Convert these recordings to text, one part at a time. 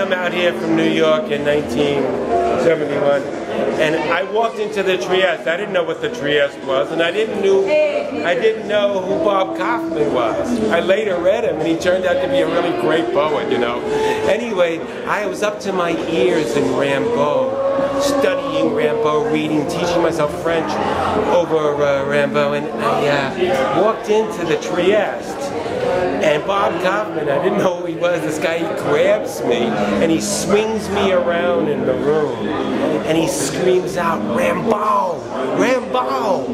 come out here from New York in 1971, and I walked into the Trieste. I didn't know what the Trieste was, and I didn't know who Bob Kaufman was. I later read him, and he turned out to be a really great poet, you know. Anyway, I was up to my ears in Rimbaud, studying Rimbaud, reading, teaching myself French over Rimbaud, and I walked into the Trieste. And Bob Kaufman, I didn't know who he was. This guy, he grabs me and he swings me around in the room and he screams out, Rimbaud! Rimbaud!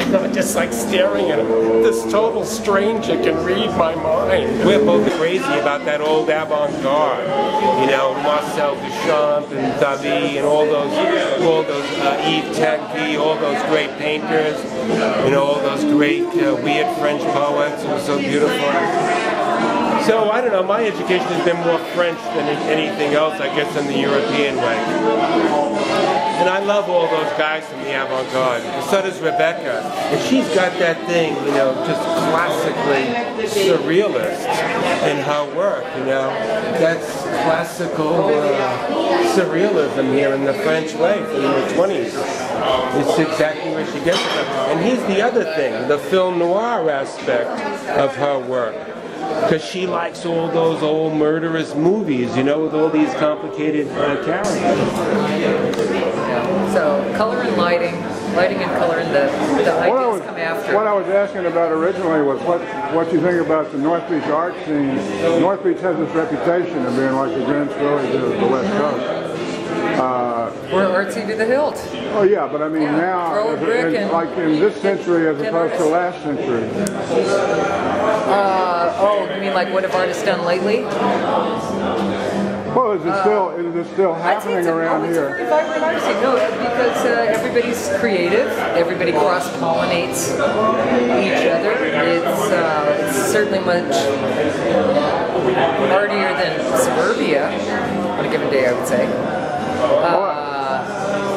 And I'm just like staring at him. This total stranger can read my mind. We're both crazy about that old avant-garde. You know, Marcel Duchamp and David and all those Yves Tanguy, all those great painters, you know, all those great weird French poets who were so beautiful. So, I don't know, my education has been more French than anything else, I guess, in the European way. And I love all those guys from the avant-garde. So does Rebecca. And she's got that thing, you know, just classically surrealist in her work, you know. That's classical surrealism here in the French way from the 20s. It's exactly where she gets it from. And here's the other thing, the film noir aspect of her work. Because she likes all those old murderous movies, you know, with all these complicated characters. So, color and lighting and color, and the ideas come after. What I was asking about originally was what you think about the North Beach art scene. North Beach has this reputation of being like the Greenwich Village of the West Coast. We're artsy to the hilt. Oh yeah, but I mean now, like in this century as opposed to last century. Oh, you mean like what have artists done lately? Well, is it still happening around here? It's a very vibrant art scene. No, because everybody's creative. Everybody cross-pollinates each other. It's certainly much artier than suburbia on a given day, I would say.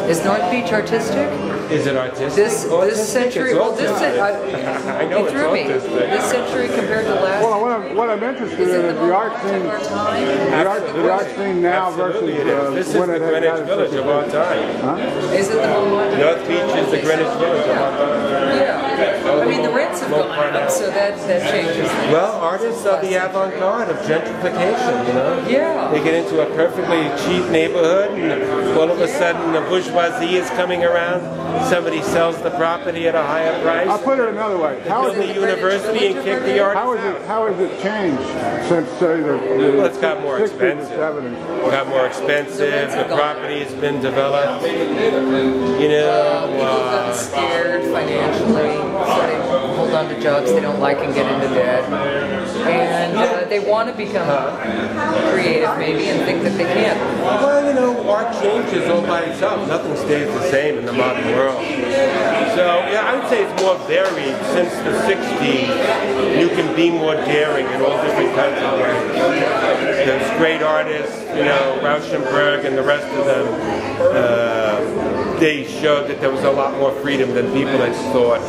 Is North Beach artistic? Is it artistic? This century, well, this century, I know it's artistic. This century compared to last. Well, what I'm interested in is the art scene. The art scene now versus when it had. This is the Greenwich Village of our time. Huh? Is it the moment? North Beach is the Greenwich Village of our time. Yeah. I mean, the rents have gone up, so that changes things. Well, artists are the avant-garde of gentrification, you know? Yeah. They get into a perfectly cheap neighborhood, and all of a sudden the bourgeoisie is coming around. Somebody sells the property at a higher price. I'll put it another way. How is the university and kick the artists out? How has it changed since, say, the well, it's got more 60s expensive. and 70s? It got more expensive. The property has been developed. You know, people have gotten scared financially, so they hold on to jobs they don't like and get into debt. And they want to become creative, maybe, and think that they can't. Well, you know, art changes all by itself. Nothing stays the same in the modern world. So, yeah, I would say it's more varied. Since the 60s, you can be more daring in all different kinds of ways. There's great artists, you know, Rauschenberg and the rest of them, they showed that there was a lot more freedom than people had thought.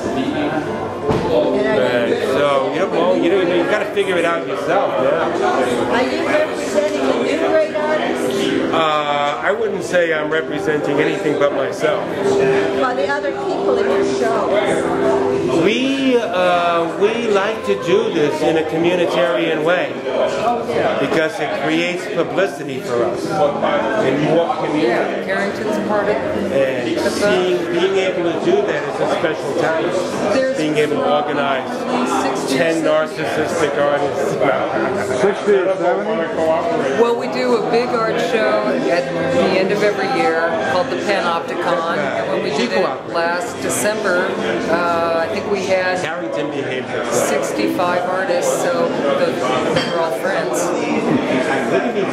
And so, you know, you've got to figure it out yourself now. Are you representing the new great artists? I wouldn't say I'm representing anything but myself. By the other people in your show? We like to do this in a communitarian way because it creates publicity for us and more community. Yeah, Carrington's part of it. And being able to do that is a special talent. Being able to organize 10 narcissistic artists. 60 or 70? Well, we do a big art show at the end of every year called the Panopticon, and when we did it last December, I think we had Carrington behavior. 65 artists, so we're all friends.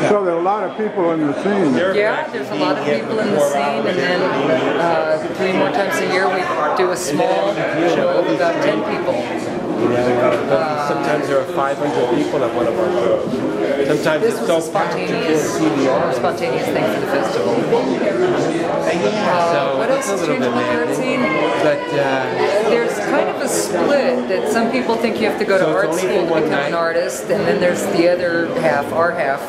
So there are a lot of people in the scene. Yeah, there's a lot of people in the scene, and then 3 more times a year we do a small show of about 10 people. Sometimes there are 500 people at one of our shows. Sometimes This it's was so a spontaneous thing for the festival. so what else has changed about the art scene? But There's kind of a split that some people think you have to go to So it's art only school for to one become an night? artist, and then there's the other half, our half,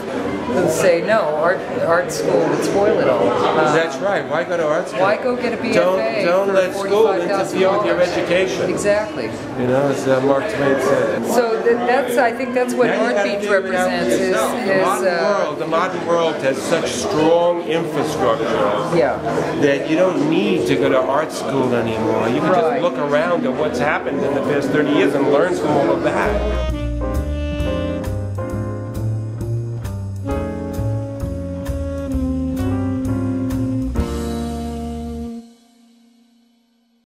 who say no, art school would spoil it all. That's right. Why go to art school? Why go get a BFA? Don't for let school $45,000? interfere with your education. Exactly. You know, as Mark Twain said. So that's I think that's what Now you Art gotta Beach figure it out for represents yourself. The modern world has such strong infrastructure yeah. that you don't need to go to art school anymore. You can Right. just look around at what's happened in the past 30 years and learn from all of that.